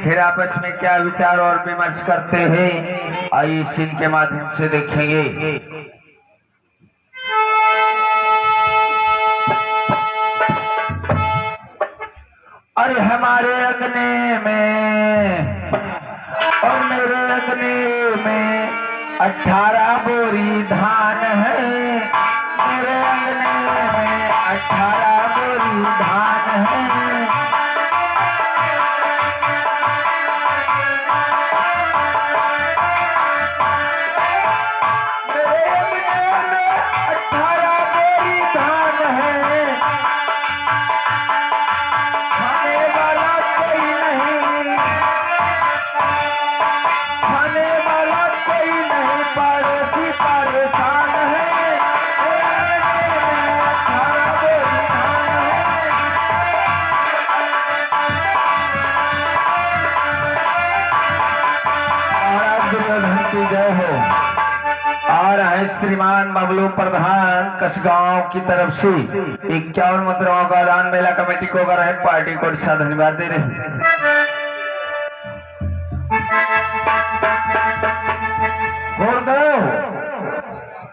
फिर आपस में क्या विचार और विमर्श करते हैं, आइए सीन के माध्यम से देखेंगे। अरे हमारे अगने में और मेरे अगने में 18 बोरी धान है। मेरे अगने में 18 बोरी धान है। श्रीमान बबलू प्रधान कसगांव की तरफ से 51 मुद्राओं का दान मेला कमेटी को कर रहे पार्टी को धन्यवाद दे रहे हैं।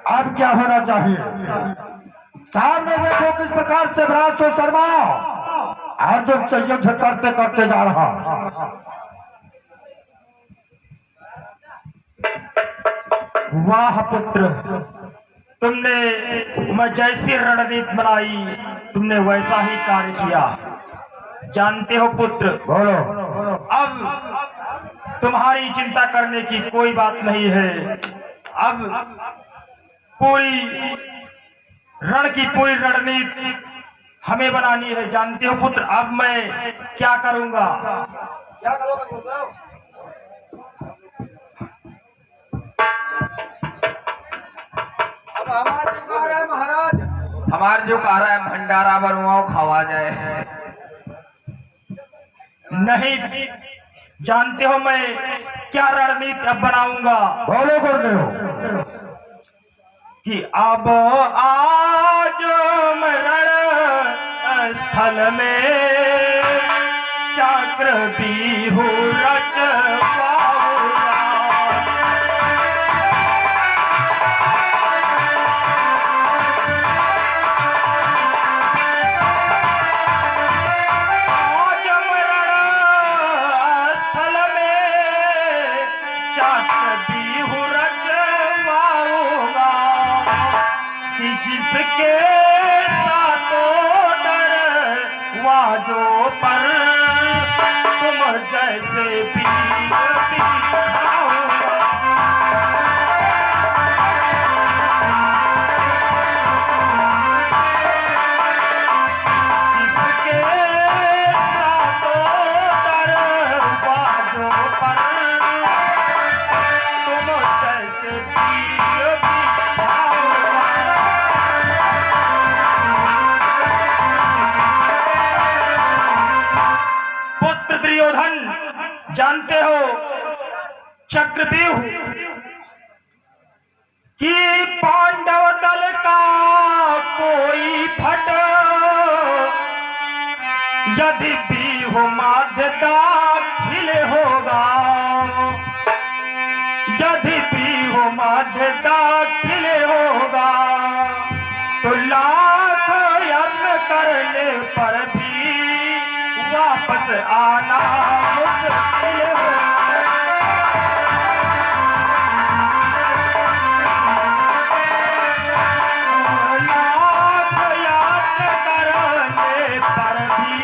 अब क्या होना चाहिए? सामने देखो किस प्रकार से ब्रासो शर्मा अर्जुन से युद्ध करते करते जा रहा। वाह पुत्र, तुमने मैं जैसी रणनीति बनाई तुमने वैसा ही कार्य किया। जानते हो पुत्र, बोलो। अब तुम्हारी चिंता करने की कोई बात नहीं है। अब पूरी रणनीति हमें बनानी है। जानते हो पुत्र, अब मैं क्या करूंगा? हमार जो कह रहा है भंडारा बनवाओ, खावा जाए। नहीं, जानते हो मैं क्या रणनीति अब बनाऊंगा? बोलो करते हो कि अब आज रण स्थल में चक्र बिहु रचवाऊंगा। जिसके साथों दरवाजों पर तुम जैसे पीर बिठाऊंगा। जिसके साथों दरवाजों पर तुम जैसे पीर बिठाऊंगा। दुर्योधन, जानते हो चक्रव्यूह कि पांडव दल का कोई फट यदि व्यूह माध्य दाखिल होगा, यदि व्यूह माध्य दाखिल होगा तो लाख यत्न करने पर भी वापस आना मुश्किल है। लाख यत्न करने पर भी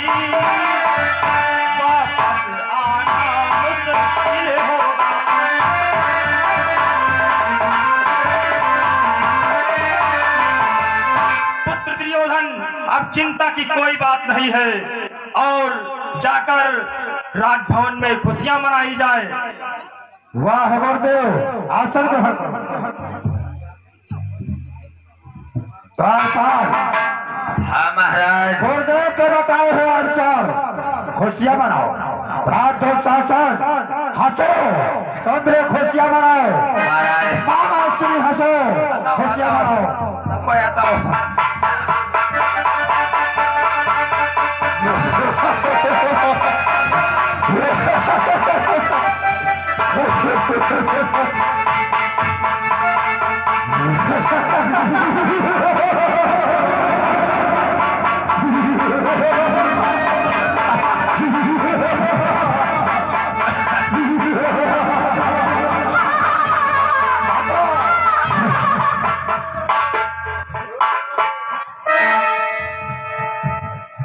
वापस आना मुश्किल होगा। पुत्र दुर्योधन, अब चिंता की कोई बात नहीं है और जाकर राजभवन में खुशियां मनाई जाए। वाह गुरुदेव, आसन ग्रहण करो। हाँ महाराज, गुरुदेव के बताए हुए अनुसार खुशियां मनाओ। रात दो शासन हंसो, तुमरे खुशियां मनाओ। मामा श्री हंसो, खुशियां मनाओ। कोई आता हो Ha ha ha!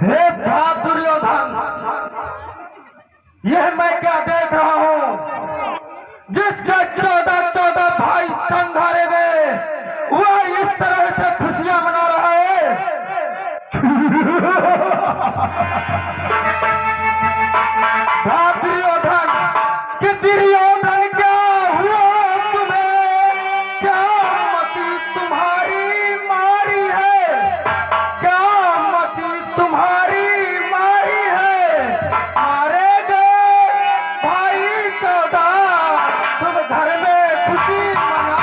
हे भ्रात दुर्योधन, यह मैं क्या देख रहा हूँ? जिसके 14 भाई संघारे गए, वह इस तरह से खुशियां मना रहा है। भ्रात दुर्योधन, कि दुर्योधन क्या हुआ तुम्हें? क्या मति तुम्हारी मारी है? क्या मति तुम्हारी मारी है? मारे गए भाई 14, तुम घर में खुशी मना।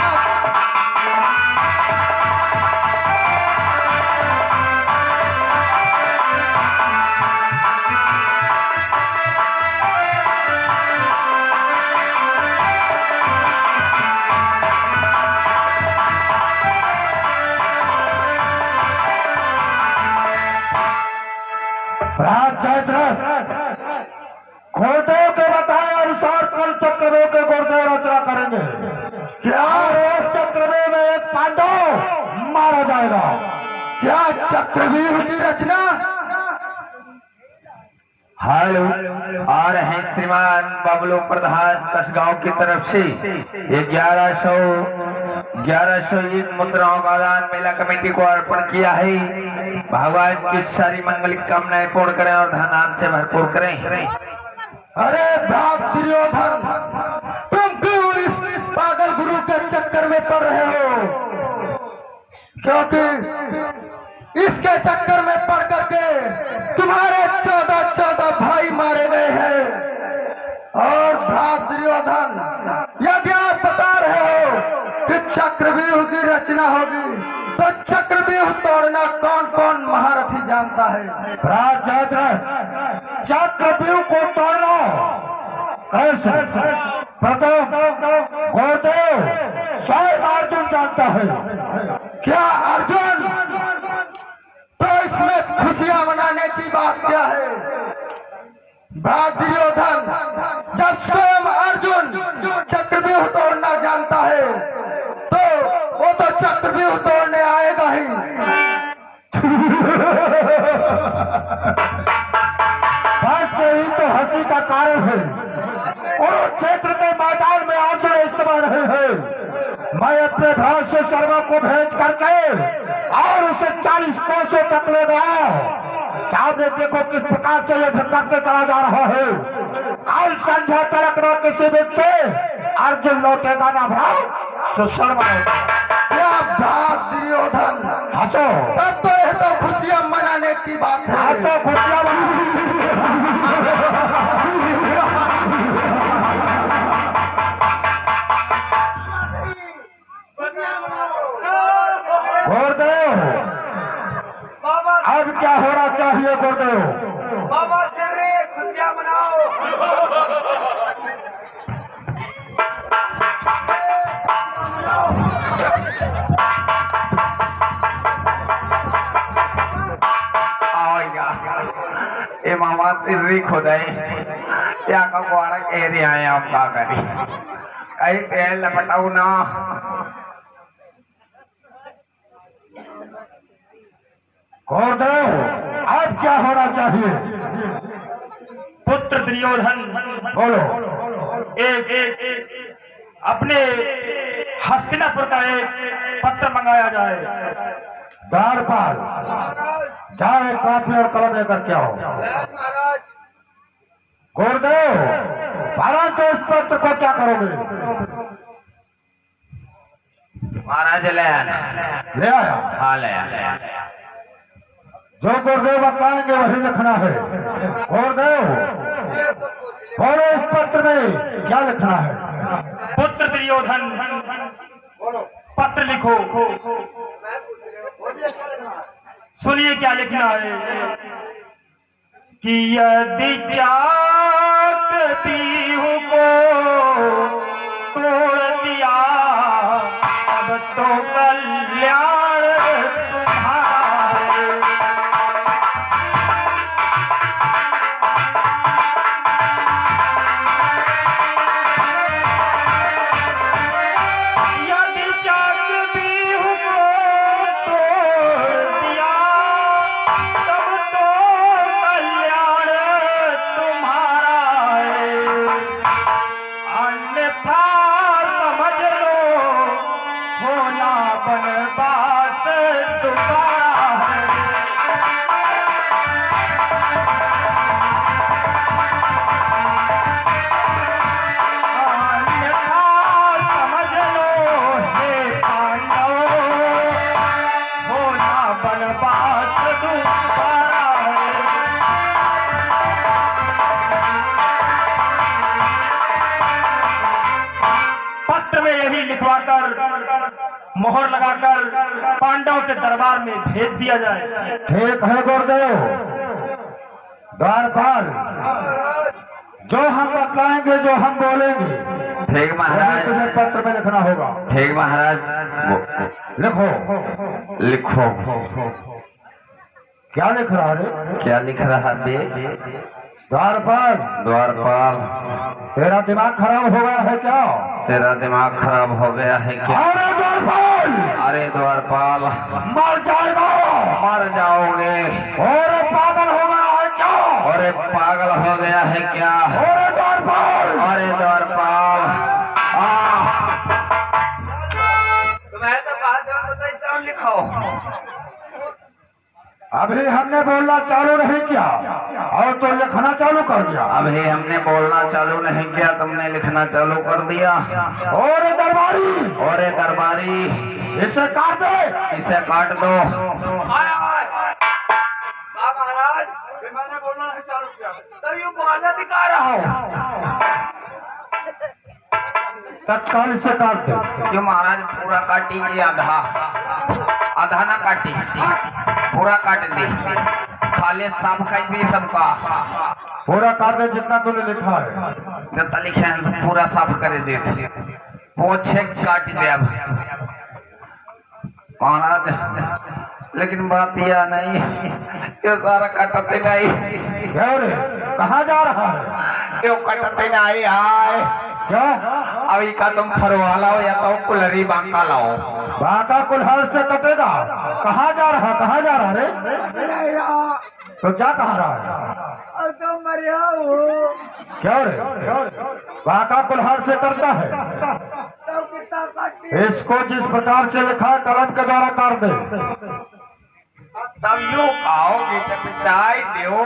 घोड़ों के बताए अनुसार कल चक्रव्यूह के गुरुदेव रचना करेंगे। क्या रोज चक्रव्यूह में एक पांडव मारा जाएगा? क्या चक्रव्यूह की रचना? हेलो, आ रहे हैं श्रीमान बबलू प्रधान कसगांव की तरफ से 1101 मुद्राओं का दान मेला कमेटी को अर्पण किया है। भगवान की सारी मंगलिक कामनाएं पूर्ण करें और धन से भरपूर करें। अरे भ्रात दुर्योधन, तुम क्यों इस पागल गुरु के चक्कर में पड़ रहे हो? क्योंकि इसके चक्कर में पड़ करके तुम्हारे 14 भाई मारे गए हैं। और भ्रात दुर्योधन, यदि आप बता रहे हो कि चक्रव्यूह की रचना होगी, तो चक्रव्यूह तोड़ना कौन कौन महारथी जानता है? भ्रात चक्रव्यूह को तोड़ना कैसे? प्रथम गुरुदेव स्वयं अर्जुन जानता है। क्या अर्जुन? तो इसमें खुशियां मनाने की बात क्या है? भ्रात दुर्योधन, जब स्वयं अर्जुन चक्रव्यूह तोड़ना जानता है, तो वो तो चक्रव्यूह तोड़ने आएगा ही। बस यही तो हंसी का कारण है। कुरुक्षेत्र के मैदान में अर्जुन इस समय रहे हैं। मैं अपने भाई से शर्मा को भेज करके और उसे 40 कोसों तक ले गया। सामने देखो किस प्रकार से युद्ध करते चला जा रहा है। कल संध्या तक न किसी बीच से अर्जुन लौटेगा ना भ्रात शर्मा। क्या भ्रात दुर्योधन, हंसो। तब तो यह तो खुशियां मनाने की बात है। हंसो, खुशियां गुरुदेव, अब क्या होना चाहिए गुरुदेव? बाबा से खुशियां मनाओ। ए मामा इसी खुदाई या का कोड़ा एरिया है आप का करी कहीं तेल लपटाऊ ना। गुरुदेव, अब क्या होना चाहिए? पुत्र दुर्योधन, बोलो। एक अपने हस्तिनापुर का एक पत्र मंगाया जाए। द्वारपाल, जाओ एक कॉपी और कलम लेकर के आओ। गुरुदेव, परंतु इस पत्र को क्या करोगे? महाराज ले आना। ले आया। हाँ ले आया। जो गुरुदेव बताएंगे वही लिखना है। गुरुदेव, बोलो इस पत्र में क्या लिखना है? पुत्र दुर्योधन, पत्र लिखो। सुनिए क्या लिखना है कि यदि चाक बीहू को तोड़ दिया, अब तो कल्याण तुम्हारा है। यदि चाक बीहू को तोड़ दिया, तब तो कल्याण तुम्हारा है। अन्यथा समझ लो होना बनवास तुम्हारा है। अन्यथा समझ लो हे पांडव, होना बनवास तुम्हारा है। पत्र में यही लिखवाकर मोहर लगाकर पांडव के दरबार में भेज दिया जाए। ठीक है गुरुदेव। द्वारपाल, जो हम बतलाएंगे, जो हम बोलेंगे, ठीक वही महाराज। तुझे पत्र में लिखना होगा। ठीक महाराज। लिखो। लिखो। क्या लिख रहा रे? क्या लिख रहा बे? द्वारपाल, द्वारपाल, तेरा दिमाग खराब हो गया है क्या? तेरा दिमाग खराब हो गया है क्या? अरे द्वारपाल, अरे द्वारपाल, मर जाएगा। मर जाओगे। और पागल हो गया है क्या? अरे पागल हो गया है क्या? अरे द्वारपाल, अरे द्वारपाल, तुम्हें तो बात बताइए, लिखो। अभी हमने बोलना चालू नहीं किया और तो लिखना चालू कर दिया। अभी हमने बोलना चालू नहीं किया, तुमने लिखना चालू कर दिया। और दरबारी, और दरबारी, इसे काट दे। इसे काट दो। महाराज, मैंने बोलना नहीं चालू किया, तो यूं बोलना दिखा रहा हूँ। तत्काल इसे काट दे। जो महाराज पूरा काटिए, आधा आधा ना काटी, पूरा काट दी, खाली साफ कर दी सबका। पूरा काट दे जितना तूने लिखा है। जितना लिखे हैं सब पूरा साफ कर दे, पोछे काट दे अब महाराज। लेकिन बात यह नहीं, ये सारा कटते नहीं। क्या रे, कहाँ जा रहा है? क्यों कटते नहीं? आए क्या? अभी का तुम फरवा लाओ या तो कुलरी बांका लाओ। बाका कुल्हाड़ से कटेगा। कहाँ जा रहा, कहाँ जा रहा रे? तो क्या कह रहा है? क्या रे, बाका कुल्हाड़ से करता है? इसको जिस प्रकार से लिखा है कलम के द्वारा काट दे। तब यूं कहोगे जब चाय दो,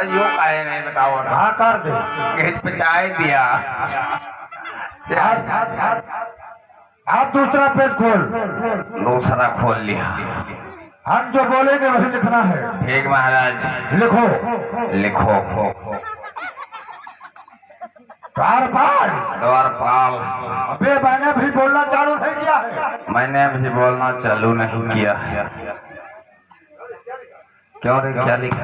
यूं कहे नहीं, बताओ। कहाँ काट दे? गेज पे चाय दिया। आप दूसरा पेज खोल। दूसरा खोल लिया। हम जो बोलेंगे वही लिखना है। ठीक महाराज। लिखो। लिखो। द्वारपाल, द्वारपाल, अबे मैंने भी बोलना चालू नहीं किया है। मैंने भी बोलना चालू नहीं किया। क्यों रे, क्या लिखा?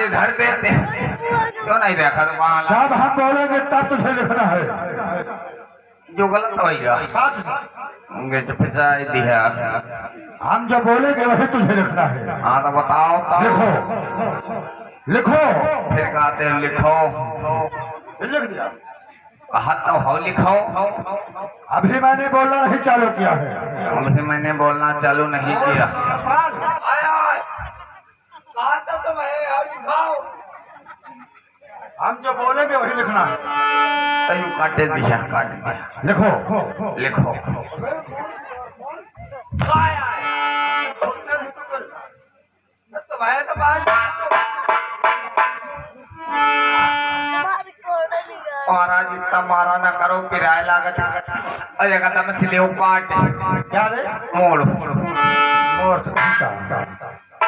धर देते क्यों नहीं देखा? तो वहाँ जब हम बोलेंगे तब तुझे लिखना है। जो गलत होगा पिचाई दिया। हम जो बोलेंगे वही तुझे लिखना है। हाँ तो बताओ तो। लिखो। लिखो। फिर कहते हैं लिखो। लिख दिया। कहा तो हो लिखो। अभी मैंने बोलना नहीं चालू किया है। अभी मैंने बोलना चालू नहीं किया। हम जो बोलेंगे वही लिखना है। तो यूं काटे दिया, काट दिया। लिखो। लिखो। महाराज इतना मारा ना करो, किराया लागत। अरे कदम सीधे काट। क्या रे? मोड़। मोड़ से काटा।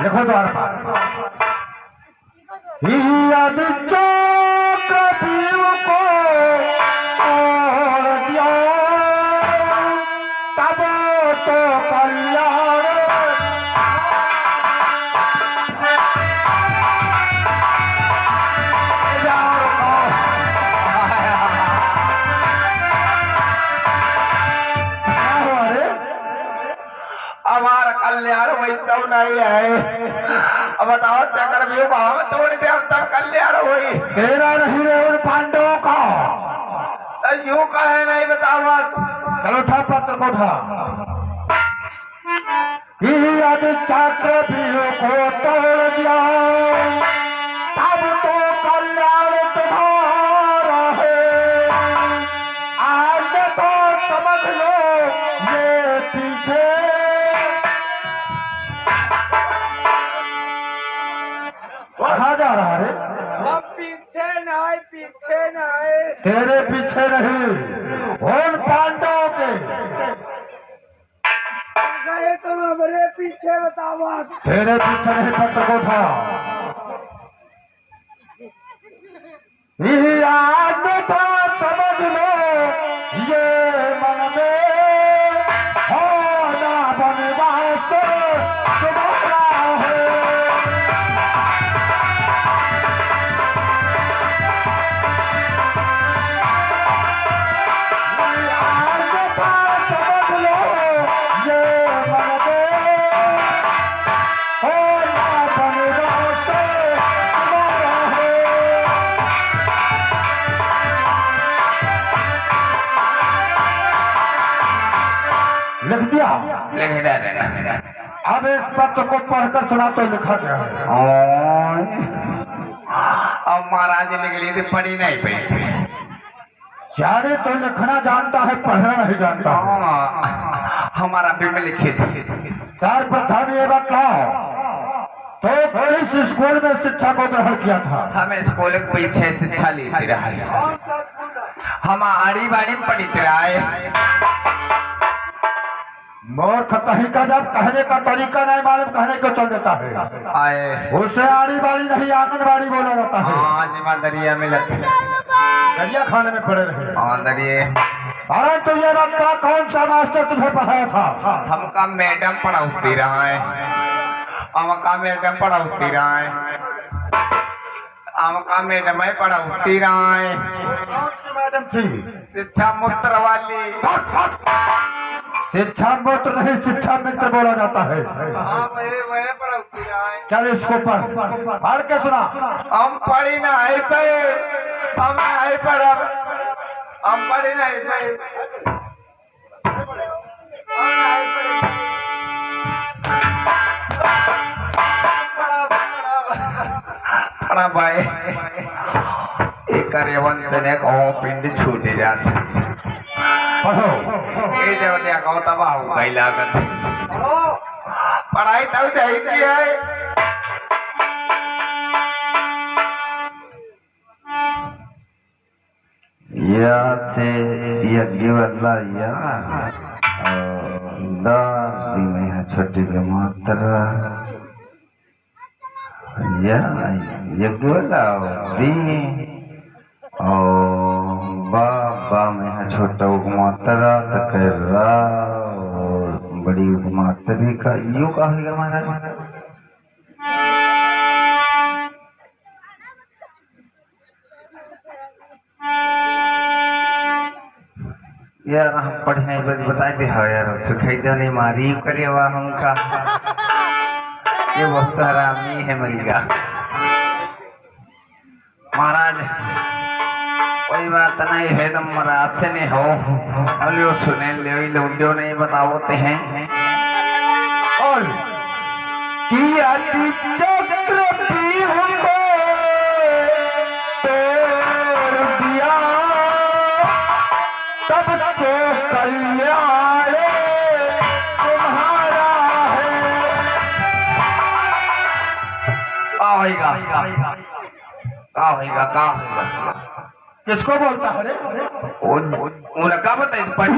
लिखो द्वारपाल। यदि चक्रव्यूह को तोड़ दिया, तब तो कल हमारा कल्याण वैसा नहीं है। अब बताओ चक्र भी भाव तोड़ दे अब तब कल्याण हुई। तेरा नहीं रे उन पांडवों का। यूं कहे नहीं बताओ। चलो उठा पत्र को उठा। यदि चक्रव्यूह को तोड़ दिया तब तो कल्याण तुम्हारा है। आज तो समझ लो ये पीछे कहाँ जा रहा है? हम पीछे नहीं तेरे पीछे नहीं, उन पांडवों के। तुम हमारे पीछे बताओ। तेरे पीछे नहीं, पत्र को था। याद था समझ लो ये मन में होना बनवास तुम्हारा है। लिख दिया। अब इस पत्र को पढ़कर सुना तो लिखा क्या है? अब महाराज लिख ली थी, पढ़ी नहीं पाई। चारे तो लिखना जानता है, पढ़ना नहीं जानता। हमारा भी में लिखी थी। सर्वप्रथम ये बताओ तो किस स्कूल में शिक्षा को ग्रहण किया था? हमें स्कूल के पीछे शिक्षा लेते रहे। हम आड़ी बाड़ी में पढ़ी रहे। मूर्ख कहीं का जब कहने का तरीका नहीं मालूम, कहने को चल देता है। आए उसे आड़ी बाड़ी नहीं आंगनबाड़ी बोला जाता है। हाँ जिमा दरिया में लगे, दरिया खाने में पड़े रहे। हाँ दरिए। अरे तो ये बात का कौन सा मास्टर तुझे पढ़ाया था? हमका मैडम पढ़ाती रहा है। हमका मैडम पढ़ाती रहा है। हमका मैडम ही पढ़ाती रहा है। मैडम थी शिक्षा मूत्र वाली। शिक्षा मित्र नहीं, शिक्षा मित्र बोला जाता है। हाँ वही पढ़ाती रहा है। चल इसको पढ़ के सुना। हम पढ़ी नहीं पे, हम नहीं पढ़ा, हम पढ़ी नहीं पे। पढ़ा भाई एक रेवंत ने कहो पिंड छूटे जाते। पढ़ो। ये जब देखो तब आओ कई लागत। पढ़ाई तब चाहिए है। या से यज्ञ वाला या दादी में छोटी के मात्रा या यज्ञ वाला दी और बाबा में है छोटा उपमात्रा तक और बड़ी उपमात्रा का यूं कहेगा महाराज। यार हम पढ़ने बताए दे हो यार, सुखाई दो नहीं मारी करे हुआ हमका। ये बहुत हरामी है मलिका। महाराज कोई बात नहीं है, तुम महाराज से नहीं हो। अलियो सुने ले नहीं बताओते हैं। और कि अति चक्र भी हमको तोड़ दिया तब तो कल्याण तुम्हारा है। का होगा का होगा का होगा? किसको बोलता है रे? उनका बताइए पढ़।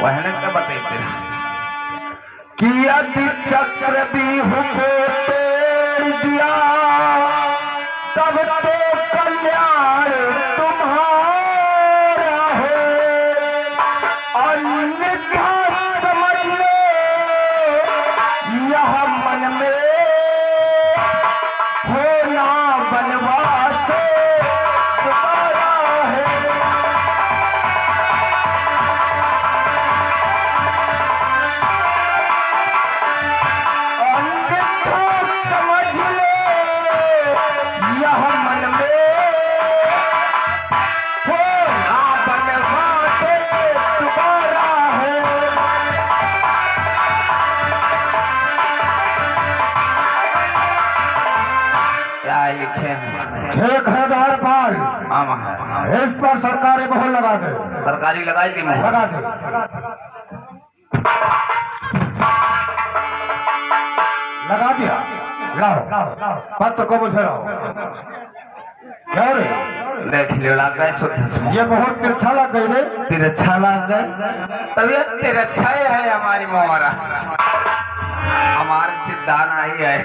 वहन का बताइए तेरा कि अति चक्र भी हमको तोड़ दिया तब तो कल्याण तुम्हारा है। अन्यथा समझ लो यह मन में होना बनवास तुम्हारा है। छेक है द्वारपाल, हाँ महाराज। इस पर सरकारी मोहर लगा दे, सरकारी लगाई थी मोहर। लगा दे। लगा दिया, लाओ पत्र को मुझे लाओ। क्या रे, देख लियो लग गए शुद्ध से। ये बहुत तिरछा लग गई रे। तिरछा लग गए, तबीयत तिरछा ही है हमारी मोहरा, हमारे सिद्धांत आई है।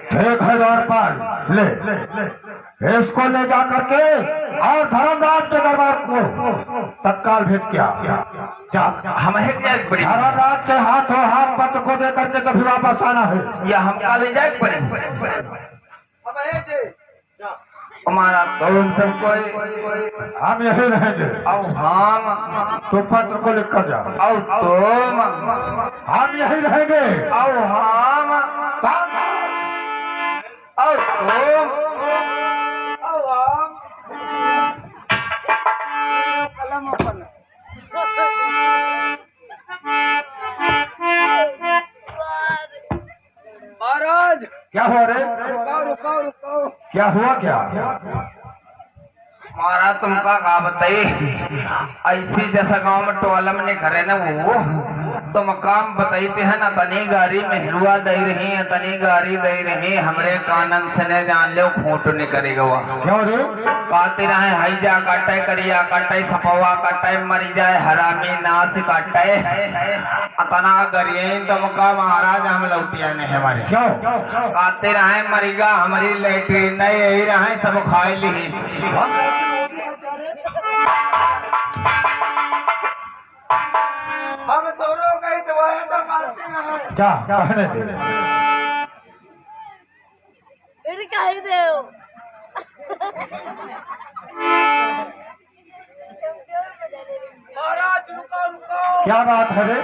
ठीक है द्वारपाल, ले इसको ले जा करके और धर्मराज के दरबार को तत्काल भेज किया। हम है क्या बड़ी धर्मराज के हाथों हाथ पत्र को दे करके कभी वापस आना है। या हम का ले जाए पड़े हमारा तो उन सबको हम यही रहेंगे। और हम तो पत्र को लिख कर जा। और तुम हम यही रहेंगे। और हम और तुम महाराज क्या हुआ रे, रुको। क्या हुआ क्या? महाराज तुमका का बताइए, ऐसी जैसा गांव में टोलम ने करे ना वो तुम काम बताइते है ना, तनी गाड़ी मेहरुआ दे रही है, तनी गाड़ी दे रही, हमरे कानन से ने जान लो खोट नहीं करेगा वहाँ। क्यों रे? कहते रहे हैजा काटे, करिया काटे, सपवा काटे, मरी जाए हरामी नाश काटे, अतना करिए तुमका महाराज हम लौटिया नहीं हमारे। क्यों? कहते रहे मरीगा हमारी लेटरिन नहीं यही रहे सब खाए ली। हम दोनों कहीं दवाएं तो मारते हैं। जा कहने दे। महाराज रुको। क्या बात है रे?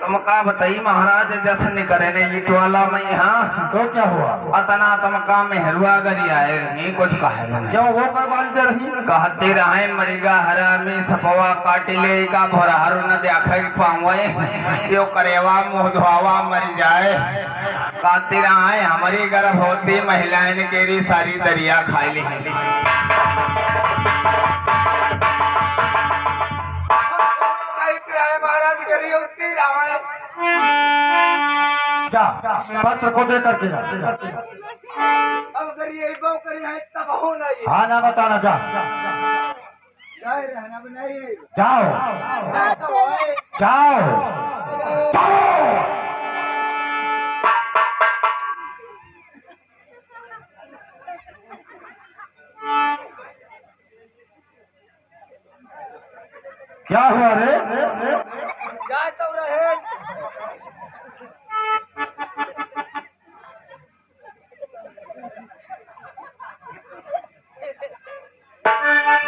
तुम का बताई महाराज जैसे नहीं करे ने ये टोला में यहाँ तो क्या हुआ? अतना तुम का मेहरुआ गरी आए रही कुछ कहे नहीं। क्यों वो कर बांधते रही? कहते रहे मरीगा हरामी सपवा काट ले का भोरहारू न देखे पावे, यो करेवा मुँह धोवा मर जाए। कहते रहे हमारी गर्भवती महिलाएं केरी सारी दरिया खाई ली। जा पत्र को दे करके जा। अब करिए तब हो नहीं हाँ ना बताना, जा जाओ जाओ जाओ। क्या हुआ रे? जाए तो रहे।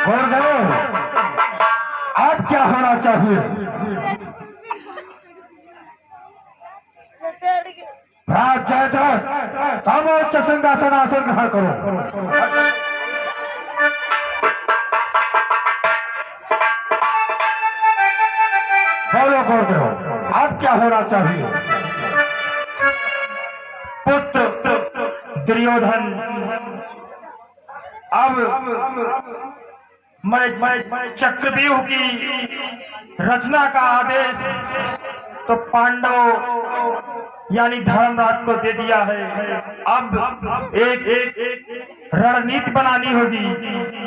गुरुदेव अब क्या होना चाहिए? राज जयद्रथ तमोच्च सिंहासन आसन ग्रहण करो। बोलो गुरुदेव अब क्या होना चाहिए? पुत्र दुर्योधन अब मैं चक्रव्यूह की रचना का आदेश तो पांडव यानी धर्मराज को दे दिया है। अब एक रणनीति बनानी होगी।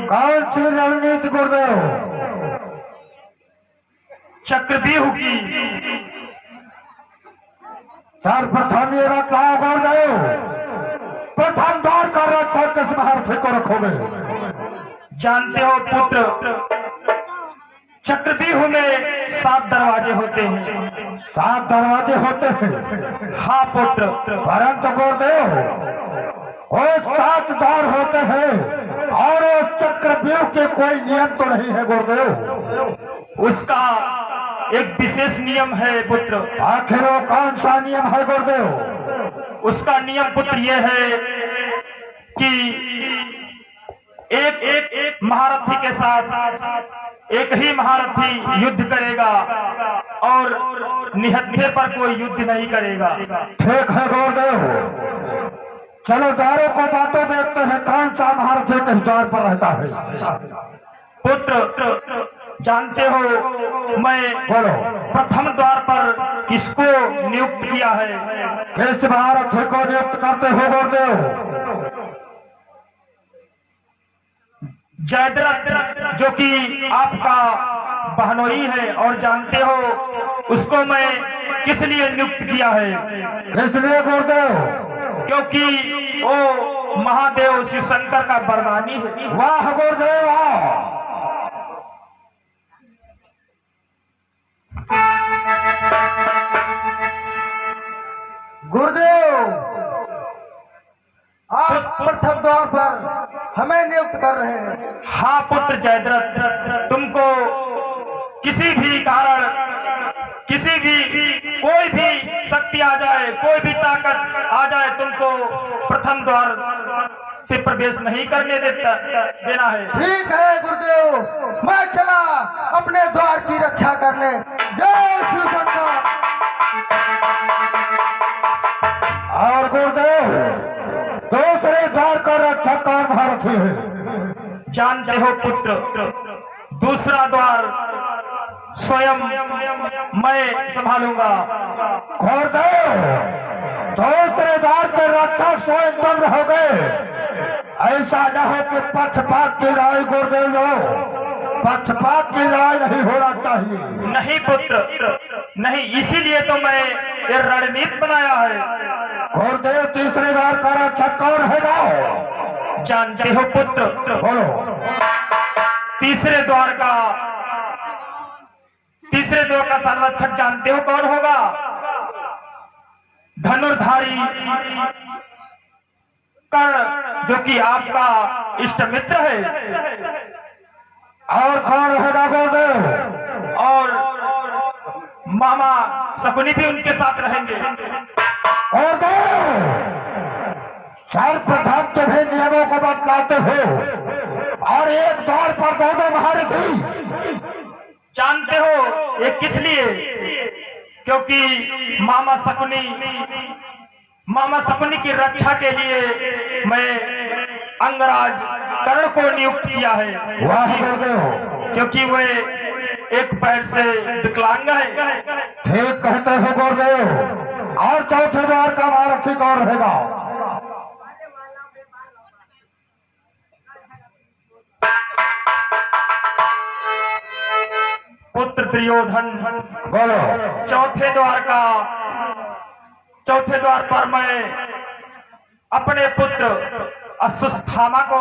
कौन सी रणनीति गुरुदेव? चक्रव्यूह की। सर्वप्रथम ये बात लाओ गुरुदेव, प्रथम दौड़ कर रखो किस महारथी को रखोगे? जानते हो पुत्र, चक्रव्यूह में 7 दरवाजे होते हैं। 7 दरवाजे होते हैं? हाँ पुत्र। परंतु गुरुदेव वो 7 द्वार होते हैं और उस चक्रव्यूह के कोई नियम तो नहीं है गुरुदेव? उसका एक विशेष नियम है पुत्र। आखिर वो कौन सा नियम है गुरुदेव? उसका नियम पुत्र ये है कि एक महारथी के साथ एक ही महारथी युद्ध करेगा और निहत्थे पर कोई युद्ध नहीं करेगा। ठीक है गुरुदेव, चलो द्वारों को बातों देखते हैं कौन सा महारथी किस द्वार पर रहता है। पुत्र जानते हो मैं बोलो। प्रथम द्वार पर किसको नियुक्त किया है? किस महारथी को नियुक्त करते हो गुरुदेव? जयद्रथ जो कि आपका बहनोई है, और जानते हो उसको मैं किस लिए नियुक्त किया है? इसलिए गुरुदेव, क्योंकि वो महादेव शिव शंकर का वरदानी है। वाह गुरुदेव वाह। गुरुदेव, आप प्रथम द्वार पर हमें नियुक्त कर रहे हैं। हाँ पुत्र जयद्रथ, तुमको किसी भी कारण, किसी भी कोई भी शक्ति आ जाए, कोई भी ताकत आ जाए, तुमको प्रथम द्वार से प्रवेश नहीं करने देना है। ठीक है गुरुदेव, मैं चला अपने द्वार की रक्षा करने। जय शिव शंकर। और गुरुदेव, दूसरे द्वार का रक्षा कौन महारथी है? जानते हो पुत्र, दूसरा द्वार स्वयं मैं संभालूंगा। गुरुदेव, दूसरे द्वार के रक्षक स्वयं तुम रहोगे। ऐसा न हो कि पक्षपात की लड़ाई गुरुदेव हो, पक्षपात की लड़ाई नहीं होना चाहिए। नहीं पुत्र नहीं, इसीलिए तो मैं ये रणनीति बनाया है। गुरुदेव, तीसरे द्वार का रक्षक कौन रहेगा? जानते हो पुत्र, बोलो। तीसरे द्वार का संरक्षक जानते हो कौन होगा? धनुर्धारी कर्ण, जो कि आपका इष्ट मित्र है। और कौन रहेगा गुरुदेव? और मामा शकुनी भी उनके साथ रहेंगे। गुरुदेव, सर्वप्रथम तुम्हें नियमों को बतलाते हो, और एक द्वार पर दो महारथी। जानते हो ये किस लिए? क्योंकि मामा शकुनी की रक्षा के लिए मैं अंगराज कर्ण को नियुक्त किया है। वाह गुरुदेव, क्योंकि वे एक पैर से विकलांग है। ठीक कहते हो गुरुदेव। और चौथे द्वार का महारथी कौन रहेगा? पुत्र दुर्योधन, बोलो। चौथे द्वार पर मैं अपने पुत्र अश्वत्थामा को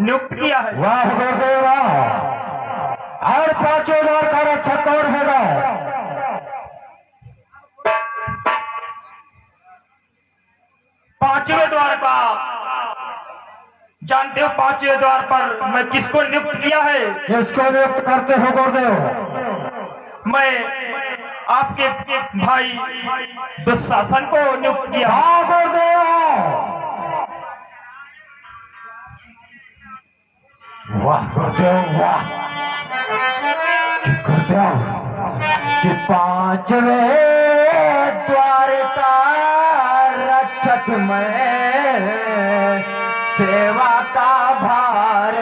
नियुक्त किया है। वाह गुरुदेव वाह। और पांचों द्वार का रक्षक कौन रहेगा? पांचवें द्वार का जानते हो, पांचवें द्वार पर मैं किसको नियुक्त किया है? किसको नियुक्त करते हो गुरुदेव? मैं आपके भाई दुशासन को नियुक्त किया। हाँ गुरुदेव। वाह गुरुदेव वाह। गुरुदेव कि पांचवें द्वार का रक्षक मैं सेवा का भार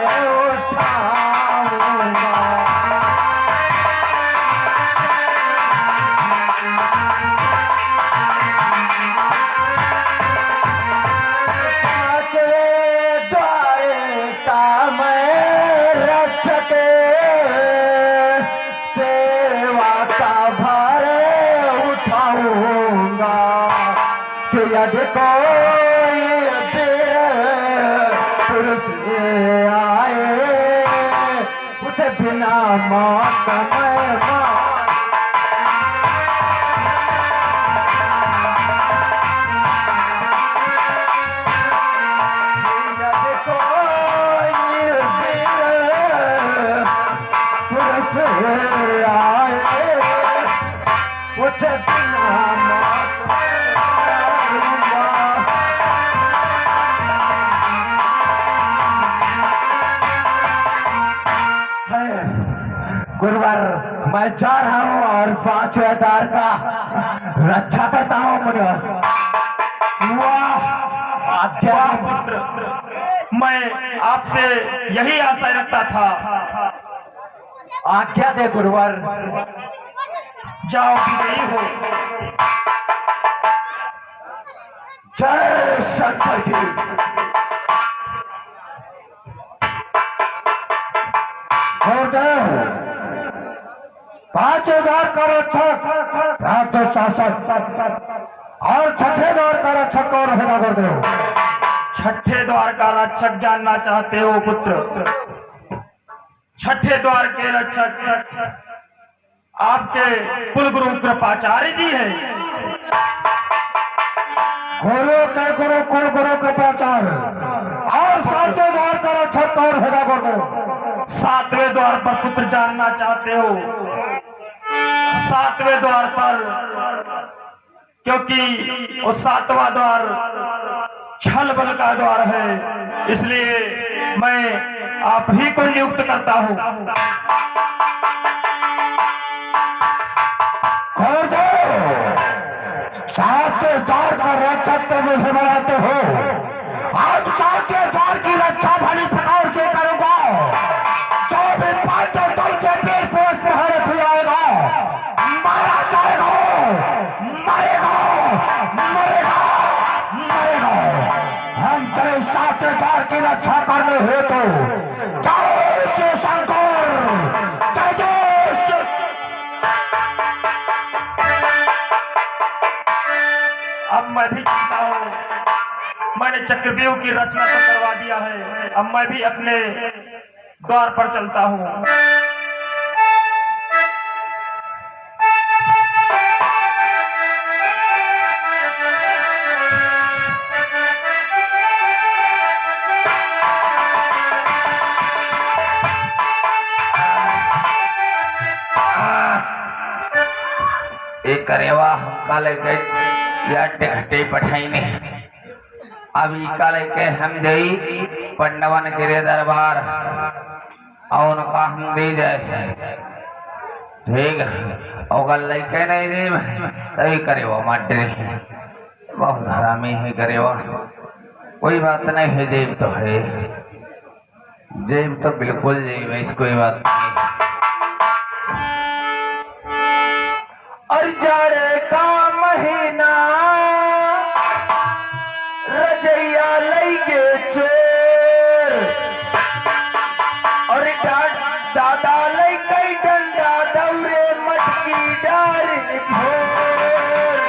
उठाऊंगा। पांचवें द्वार का मैं रक्षक सेवा का भार उठाऊंगा। कि यदि कोई पुरुष आए उसे बिना मौत में यदि कोई पुरुष आए उसे बिना मौत में मारूंगा। गुरुवर मैं जा रहा हूँ और 5,000 का रक्षा करता हूँ मुनिवर। वाह आज्ञा वाह पुत्र, मैं आपसे यही आशा रखता था। आज्ञा दे गुरुवर। जाओ विजयी हो। जय शंकर की। गुरुदेव 5,000 का रक्षक प्राप्त शासक और 6 द्वार का रक्षक कौन रहेगा गुरुदेव? 6ठे द्वार का रक्षक जानना चाहते हो पुत्र? 6ठे द्वार के रक्षक आपके कुल गुरु कृपाचार्य जी हैं। गुरु के गुरु कुल गुरु कृपाचार्य और 7वें द्वार का रक्षक कौन रहेगा गुरुदेव? 7वें द्वार पर पुत्र जानना चाहते हो? 7वें द्वार पर, क्योंकि वो 7वां द्वार छल बल का द्वार है, इसलिए मैं आप ही को नियुक्त करता हूँ। गुरुदेव 7वें द्वार का रक्षक तो मुझे बनाते हो, आज 7वें द्वार की रक्षा भली प्रकार से करूंगा। जो भी पांचों दल से पेड़ पोस्ट भारत हो जाएगा, मारा जाएगा, मरेगा, मरेगा, मरेगा। हम चले 7वें द्वार की रक्षा करने हेतु। जय श्री शंकर, जय जय श्री। अब मैं भी चाहता हूँ, मैंने चक्रव्यूह की रचना तो करवा दिया है, अब मैं भी अपने द्वार पर चलता हूँ। एक करेवा हमका लेके या टिकटे पठाई ने अभी का लेके हम गई पंडवन गिरे दरबार और उनका हम दे जाए। ठीक है, और लेके नहीं दे तभी करेवा माटे नहीं, बहुत हरामी है करेवा। कोई बात नहीं है, जेब तो है, जेब तो बिल्कुल जेब है, इस कोई बात नहीं। और जाड़े का महीना रजैया लगे चोर और दादा लगे डंडा दौरे मटकी डार भोर।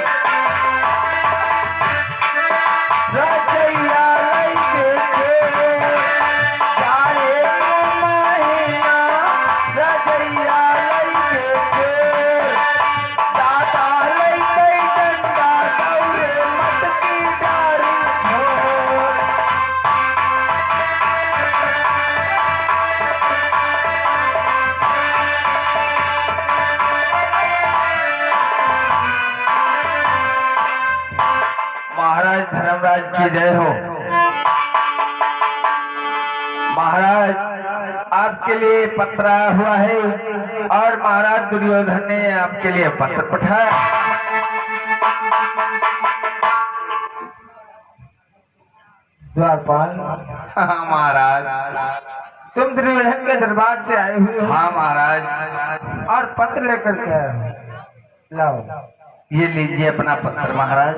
रजैया लगे चोर जाड़े का महीना रजैया लगे चोर दादा लगे डंडा दौरे मटकी डार भोर। महाराज धर्मराज की जय हो। महाराज आपके लिए पत्र आया हुआ है और महाराज दुर्योधन ने आपके लिए पत्र पठाया। द्वारपाल, हाँ महाराज। तुम दुर्योधन के दरबार से आए हुए हो हाँ महाराज। और पत्र लेकर के आए हो। लाओ, ये लीजिए अपना पत्र महाराज।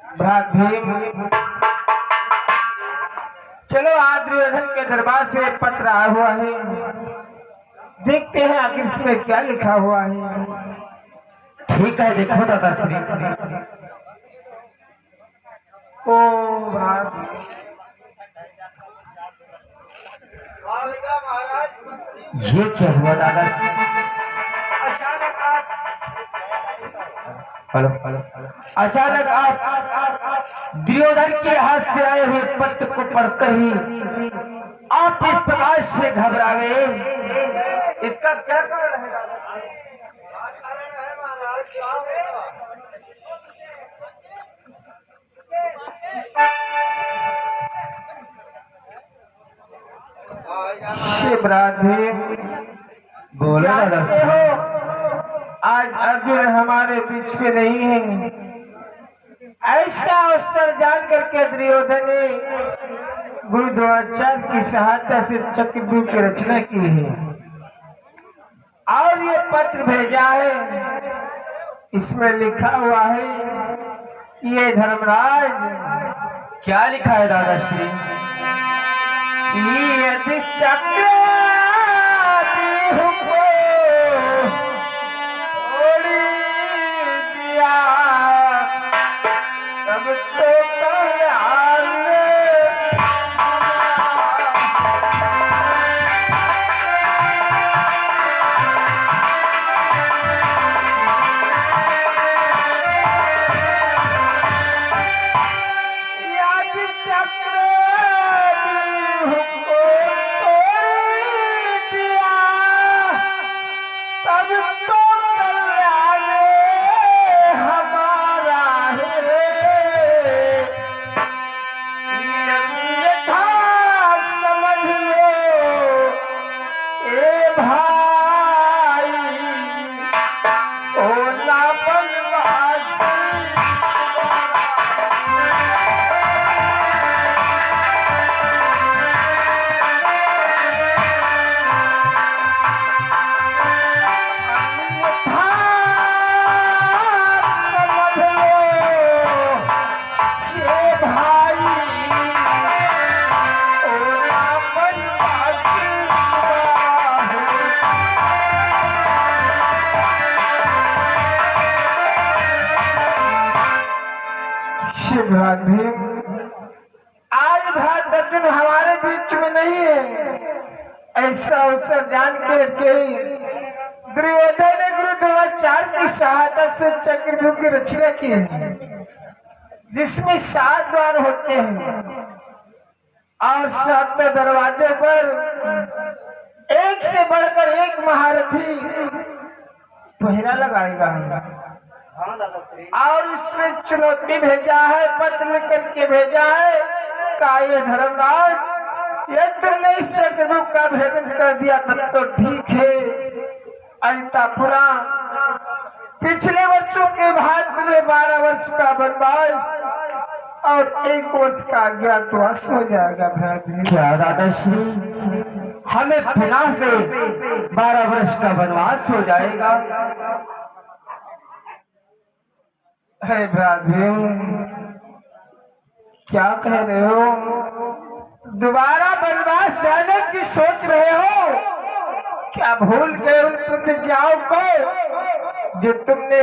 भ्रात भीम, चलो आज दुर्योधन के दरबार से पत्र आया हुआ है, देखते हैं आखिर इसमें क्या लिखा हुआ है। ठीक है, देखो दादा श्री। ओ भ्रात, ये क्या हुआ दादा? हेलो हेलो, अचानक आप दुर्योधन के हाथ से आए हुए पत्र को पढ़कर ही आप इस प्रकार से घबरा गए, इसका क्या कारण है? शिवराज बोलो दादा जानते हो आज अर्जुन हमारे बीच में नहीं है। ऐसा अवसर जान करके दुर्योधन ने गुरु द्रोणाचार्य की सहायता से चक्रव्यूह की रचना की है और ये पत्र भेजा है। इसमें लिखा हुआ है, ये धर्मराज, क्या लिखा है दादाश्री? यदि चक्रव्यूह को तोड़ दिया तब तो कल्याण यदि चक्रव्यूह को तोड़ दिया तब तो कल्याण हमारा है। अन्यथा समझ लो ए भाई, ओ ना बनवासी। शिवराज भीम, आज भ्रात अर्जुन हमारे बीच में नहीं है। ऐसा अवसर जान के दुर्योधन ने गुरु द्रोणाचार्य की सहायता से चक्रव्यूह की रचना की है, जिसमें 7 द्वार होते हैं और 7 दरवाजे पर एक से बढ़कर एक महारथी पहरा लगाएगा और इसमें चुनौती भेजा है, पत्र लिख करके भेजा है। का ये धर्मराज, ये तुमने इस चक्रव्यूह का भेदन कर दिया तब तो ठीक है। अंतपुरा पिछले वर्षों के बाद तुम्हें 12 वर्ष का वनवास और 1 वर्ष का अज्ञातवास हो जाएगा। क्या दादाश्री, हमें बिना से 12 वर्ष का वनवास हो जाएगा? है भ्रातृ, क्या कह रहे हो? दोबारा वनवास जाने की सोच रहे हो? क्या भूल गए उन प्रतिज्ञाओं को जो तुमने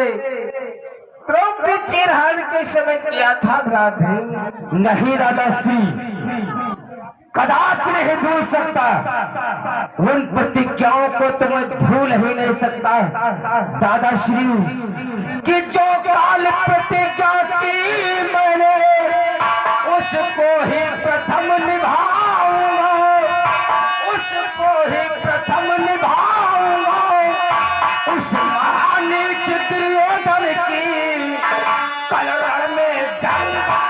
द्रौपदी चीरहरण के समय किया था? भ्रातृ नहीं दादाश्री, कदापि नहीं भूल सकता। उन प्रतिज्ञाओं को तो मैं भूल ही नहीं सकता दादाश्री, कि जो काल प्रतिज्ञा की मैंने उसको ही प्रथम निभाऊंगा, उसको ही प्रथम निभाऊंगा। उस महानीच दुर्योधन की कलरव में जाऊंगा।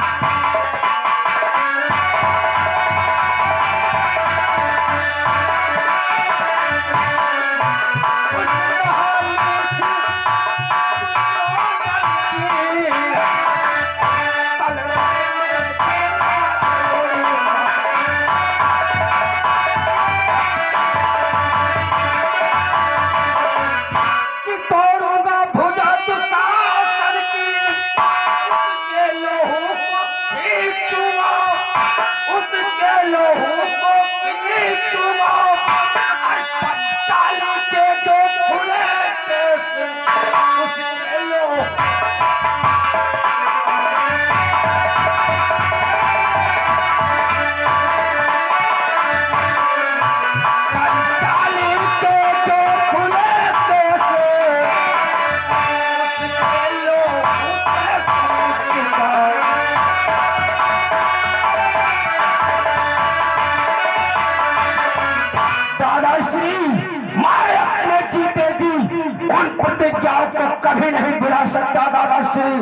कभी नहीं भुला सकता दादाश्री।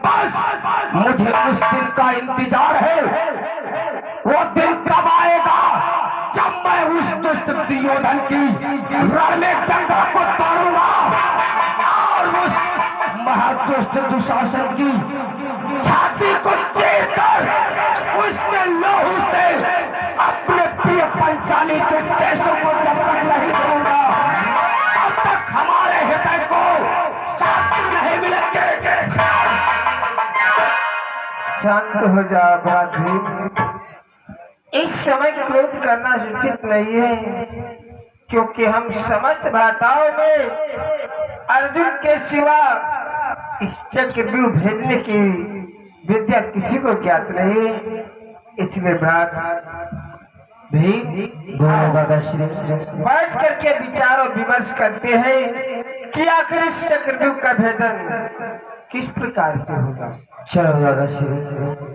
बस मुझे उस दिन का इंतजार है। वो दिन कब आएगा जब मैं उस दुष्ट दुर्योधन की रण में जंगा को तोड़ूंगा और उस महादुष्ट दुशासन की छाती को चीरकर उसके लोहू से अपने प्रिय पंचाली के केशों को जब तक नहीं करूंगा तब तक हमारे हृदय को शांति नहीं मिलेंगे। शांत हो जाओ भ्रातृ। इस समय क्रोध करना उचित नहीं है, क्योंकि हम समस्त भ्राताओं में अर्जुन के सिवा इस चक्रव्यूह भेदने की विद्या किसी को ज्ञात नहीं। इसलिए भ्रात भी दादाश्री बैठ करके विचार और विमर्श करते हैं कि आखिर इस चक्रव्यूह का भेदन किस प्रकार से होगा। चलो दादाश्री।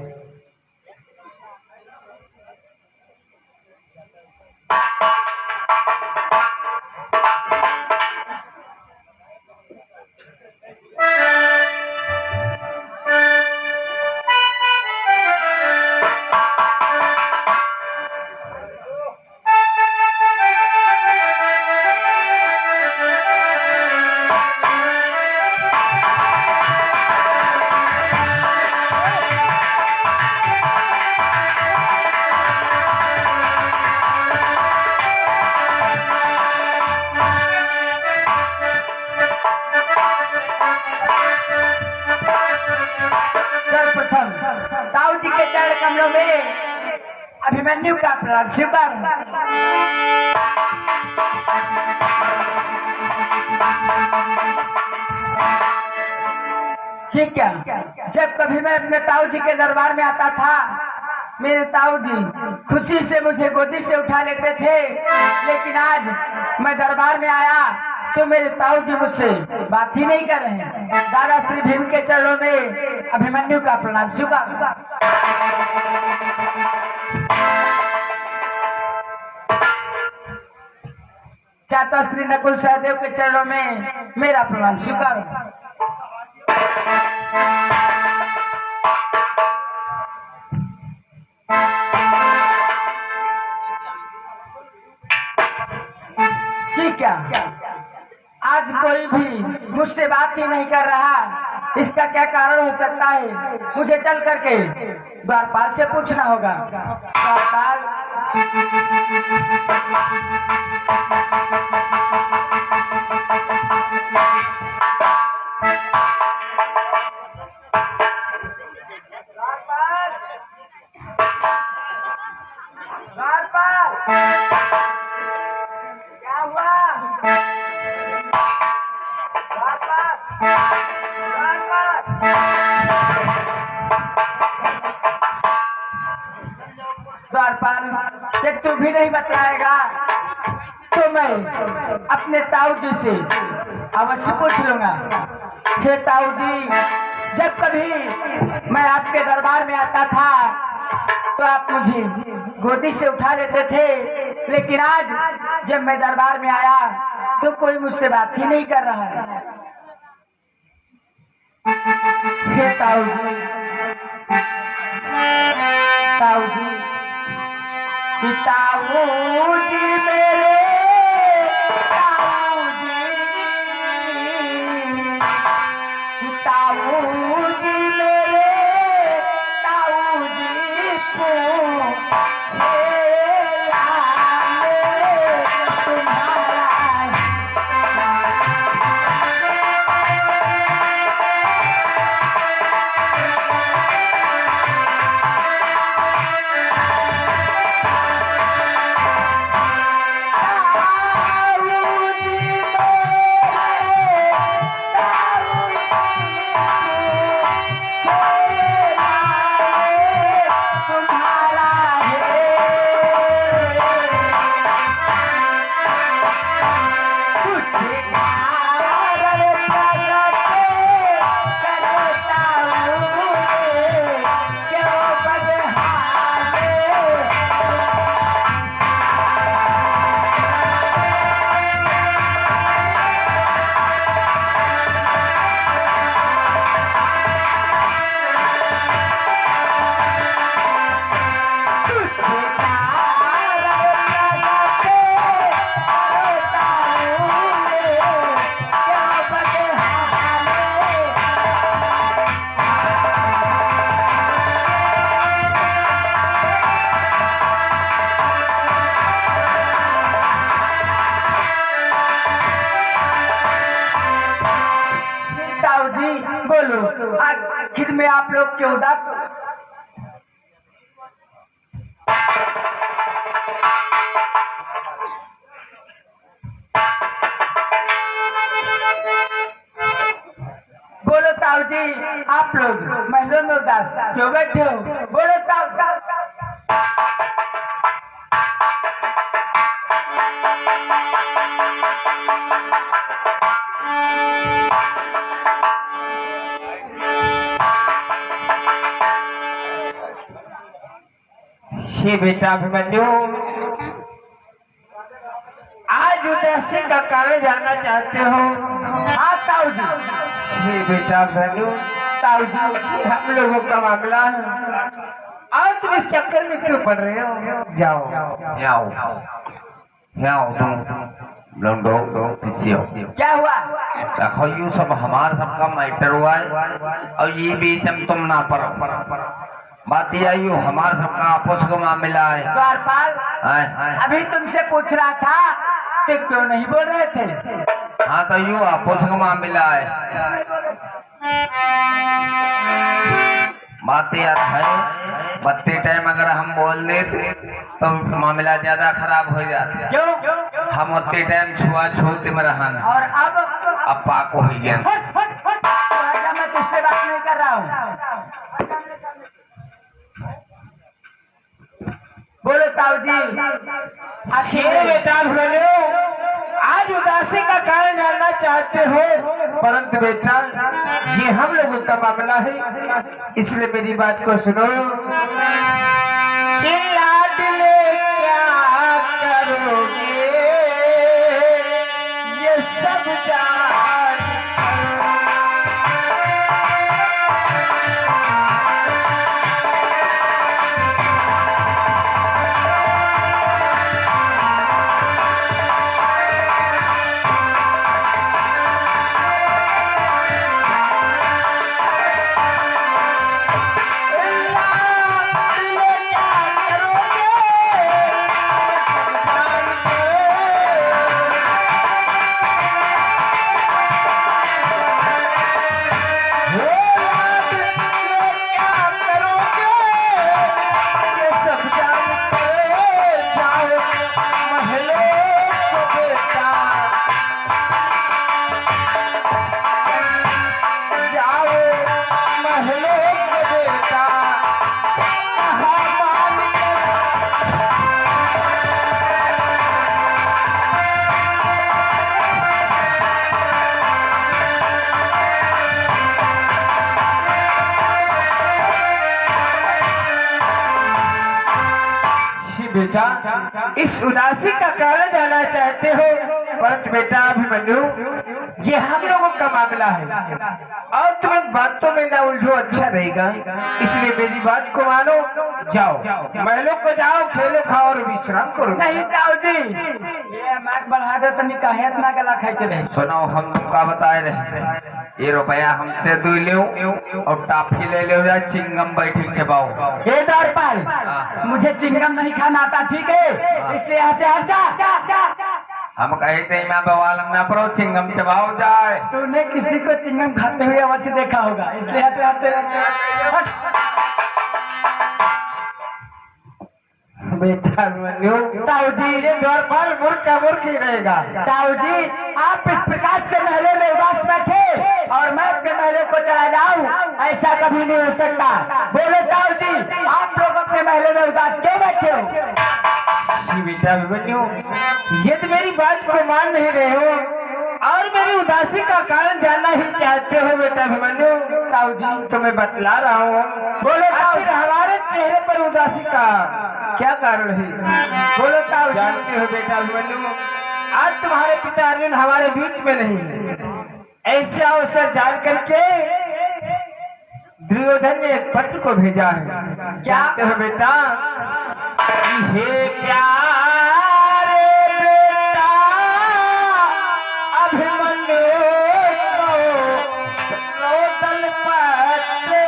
ताऊ जी के चरण कमलों में अभिमन्यु का प्रणाम स्वीकार। ठीक है, जब कभी मैं अपने ताऊ जी के दरबार में आता था, मेरे ताऊ जी खुशी से मुझे गोदी से उठा लेते थे, लेकिन आज मैं दरबार में आया तो मेरे ताऊ जी मुझसे बात ही नहीं कर रहे हैं। दादा श्री भीम के चरणों में अभिमन्यु का प्रणाम स्वीकार। चाचा श्री नकुल सहदेव के चरणों में मेरा प्रणाम स्वीकार। ठीक है, आज कोई भी मुझसे बात ही नहीं कर रहा, इसका क्या कारण हो सकता है? मुझे चल करके द्वारपाल से पूछना होगा। द्वारपाल, क्या हुआ? द्वारपाल, ये तू भी नहीं बताएगा तो मैं अपने ताऊ जी से अवश्य पूछ लूंगा। हे ताऊ जी, जब कभी मैं आपके दरबार में आता था तो आप मुझे गोदी से उठा लेते थे, लेकिन आज जब मैं दरबार में आया तो कोई मुझसे बात ही नहीं कर रहा है। हे ताऊ जी, ताऊ जी, ताऊ जी मेरे, ताऊ जी, ताऊ जी मेरे, ताऊ जी पूछे लाले तुम्हारा। तुम्हारा है लोग क्यों उदास हो? बोलो ताऊ जी, आप लोग महलों में उदास क्यों बैठे हो? बोलो ताऊ। ये बेटा अभिमन्यु, आज उदासी का कारण जानना चाहते हो? हाँ ताऊ जी। ये बेटा अभिमन्यु, ताऊ जी हम लोगों का मामला है और तुम इस चक्कर में क्यों पड़ रहे हो? जाओ याओ तुम लंडो पिसियो। क्या हुआ? देखो यू सब हमारा सबका मैटर हुआ है और ये बीच में तुम ना पढ़ो। बात यह यू हमारा सबका आपस का मामला है। द्वारपाल, अभी तुमसे पूछ रहा था कि क्यों नहीं बोल रहे थे? हाँ तो यू आपस का मामला है। बात यह है बत्ती टाइम अगर हम बोल देते तो मामला ज्यादा खराब हो जाता। क्यों? हम उतने टाइम छुआ छूत में रहन और अब पाक हो गया। मैं तुझसे बात नहीं कर रहा हूँ। बोलो ताऊ जी। आखिर बेटा बोलो, आज उदासी का कारण जानना चाहते हो, परंतु बेटा ये हम लोगों का मामला है, इसलिए मेरी बात को सुनो। चिल्ला दिले क्या करोगे, ये सब जान बेटा इस उदासी का कारण जानना चाहते हो, परंतु बेटा अभिमन्यु ये हम लोगों का मामला है और तुम इन बातों में ना उलझो, अच्छा रहेगा। इसलिए मेरी बात को मानो, जाओ महलों को जाओ, खेलो खाओ और विश्राम करो। नहीं ताऊ जी, ये मार्क बढ़ा दो तो निकाह इतना गला खाई चले। सुनो हम तुमका बताए रहे ये रुपया हमसे दू लो और टाफी ले लो या चिंगम बैठी चबाओ। हे द्वारपाल, मुझे चिंगम नहीं खाना आता, ठीक है? इसलिए यहाँ से हट जा। हम कहे थे मैं बवाल ना पड़ो, चिंगम चबाओ जाए। तूने किसी को चिंगम खाते हुए अवश्य देखा होगा, इसलिए हट। बेटा ताऊ जी, ये द्वारपाल मूर्ख का मूर्ख ही रहेगा। ताऊ जी आप इस प्रकार से महलों में उदास बैठे और मैं अपने महलों को चला जाऊं, ऐसा कभी नहीं हो सकता। बोलो ताऊ जी, आप लोग अपने महलों में उदास क्यों बैठे हो? बेटा अभिमन्यु, यदि मेरी बात को मान नहीं रहे हो और मेरी उदासी का कारण जानना ही चाहते हो बेटा अभिमन्यु, ताऊ जी तो मैं बतला रहा हूँ। बोलो ताऊ, हमारे चेहरे पर उदासी का क्या कारण है? बोलो ताऊ। जानते हो बेटा अभिमन्यु, आज तुम्हारे पिता अर्जुन हमारे बीच में नहीं, ऐसा अवसर जान करके दुर्योधन ने एक पत्र को भेजा है। क्या हो बेटा? हे प्यारे बेटा अभिमन्यु को रोदन पत्ते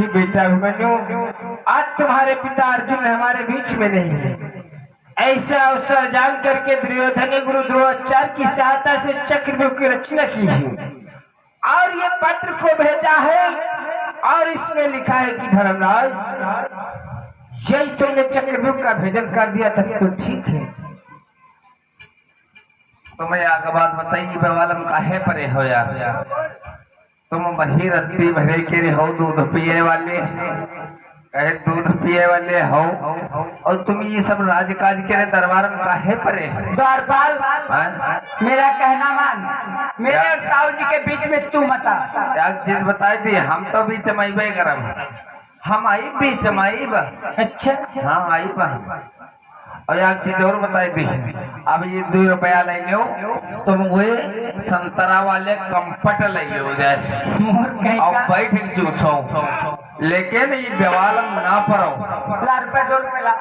बेटा अभिमन्यु, आज तुम्हारे पिता अर्जुन हमारे बीच में नहीं है। ऐसा अवसर जान करके दुर्योधन ने गुरु द्रोणाचार्य की सहायता से चक्रव्यूह की रचना की है और ये पत्र को भेजा है और इसमें लिखा है कि धर्मराज, यही तुमने चक्रव्यूह का भेदन कर दिया था तो ठीक है। तुम्हें आगे बात बताइए बेवालम काहे परे हो यार? तुम वही रत्ती भरे के हो, दूध पिए वाले, कहे दूध पिए वाले हो, और तुम ये सब राजकाज के दरबार में काहे परे हो? द्वारपाल, हाँ? मेरा कहना मान, मेरे और ताऊ जी के बीच में तू मता। एक चीज बताई दी, हम तो भी चमाइबे करब, हम आई भी चमाइब। अच्छा, हाँ आई बा। और एक चीज और बताई दी, अब ये 2 रुपया ले लो, तुम हुए संतरा वाले कंफर्ट ले लो जाए मोर कहीं और का बैठ के जूसो, लेकिन ये बेवालम ना पड़ो। ला रुपए 2 रुपए ला।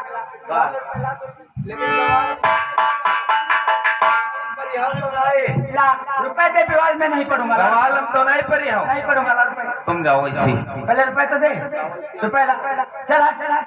ला रुपए दे, विवाद में नहीं पड़ूंगा। बेवालम तो नहीं पड़ी हो, नहीं पड़ूंगा, ला रुपए। तुम जाओ इसी। पहले रुपए तो दे, रुपए ला। चला चला।